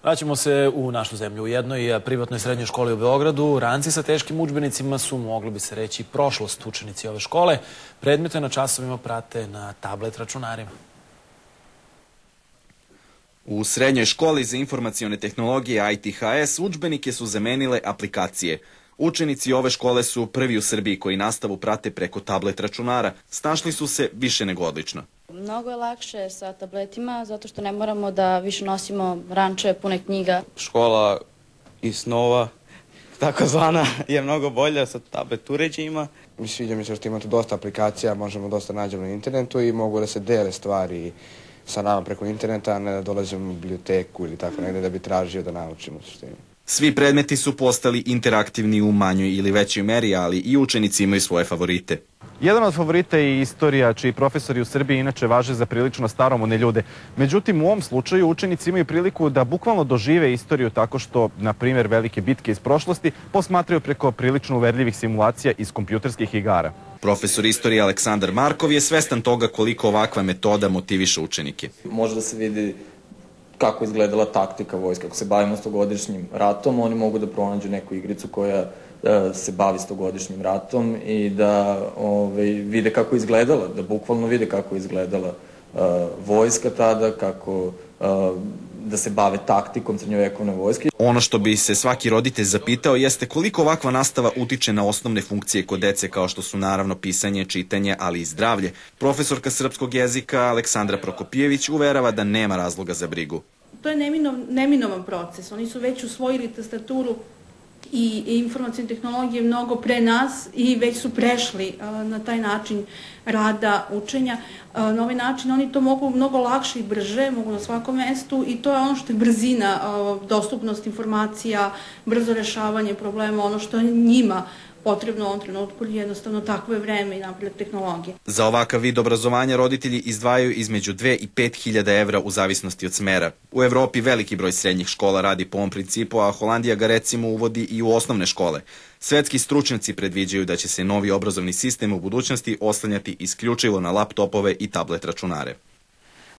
Vraćamo se u našu zemlju. U jednoj privatnoj srednjoj školi u Beogradu ranci sa teškim udžbenicima su, mogli bi se reći, prošlost. Učenici ove škole predmete na časovima prate na tablet računarima. U srednjoj školi za informacione tehnologije ITHS udžbenike su zamenile aplikacije. Učenici ove škole su prvi u Srbiji koji nastavu prate preko tablet računara. Snašli su se više nego odlično. Mnogo je lakše sa tabletima zato što ne moramo da više nosimo ranče pune knjiga. Škola iz snova, takozvana, je mnogo bolja sa tablet uređajima. Sviđa mi se što imate dosta aplikacija, možemo dosta nađemo na internetu i mogu da se dele stvari sa nama preko interneta, a ne da dolazimo u biblioteku ili tako negde da bi tražio da naučimo suštinu. Svi predmeti su postali interaktivni u manjoj ili većoj meri, ali i učenici imaju svoje favorite. Jedan od favorita je istorija, čiji profesori u Srbiji inače važe za prilično staromodne ljude. Međutim, u ovom slučaju učenici imaju priliku da bukvalno dožive istoriju tako što, na primjer, velike bitke iz prošlosti posmatraju preko prilično uverljivih simulacija iz kompjuterskih igara. Profesor istorije Aleksandar Markov je svestan toga koliko ovakva metoda motiviše učenike. Može da se vidi kako izgledala taktika vojske. Ako se bavimo 100-godišnjim ratom, oni mogu da pronađu neku igricu koja se bavi 100-godišnjim ratom i da vide kako je izgledala, da bukvalno vide kako je izgledala vojska tada, kako da se bave taktikom srednjovekovne vojske. Ono što bi se svaki roditelj zapitao jeste koliko ovakva nastava utiče na osnovne funkcije kod dece kao što su naravno pisanje, čitanje, ali i zdravlje. Profesorka srpskog jezika Aleksandra Prokopijević uverava da nema razloga za brigu. To je neminovan proces. Oni su već usvojili tastaturu i informacione tehnologije mnogo pre nas i već su prešli na taj način rada, učenja. Na ovaj način oni to mogu mnogo lakše i brže, mogu na svakom mestu i to je ono što je brzina, dostupnost informacija, brzo rešavanje problema, ono što je njima potrebno u ovom trenutku, jednostavno takvo je vreme i napredak tehnologije. Za ovakav vid obrazovanja roditelji izdvajaju između 2 i 5.000 evra u zavisnosti od smera. U Evropi veliki broj srednjih škola radi po ovom principu, a Holandija ga recimo uvodi i u osnovne škole. Svetski stručnjaci predviđaju da će se novi obrazovni sistem u budućnosti oslanjati isključivo na laptopove i tablet računare.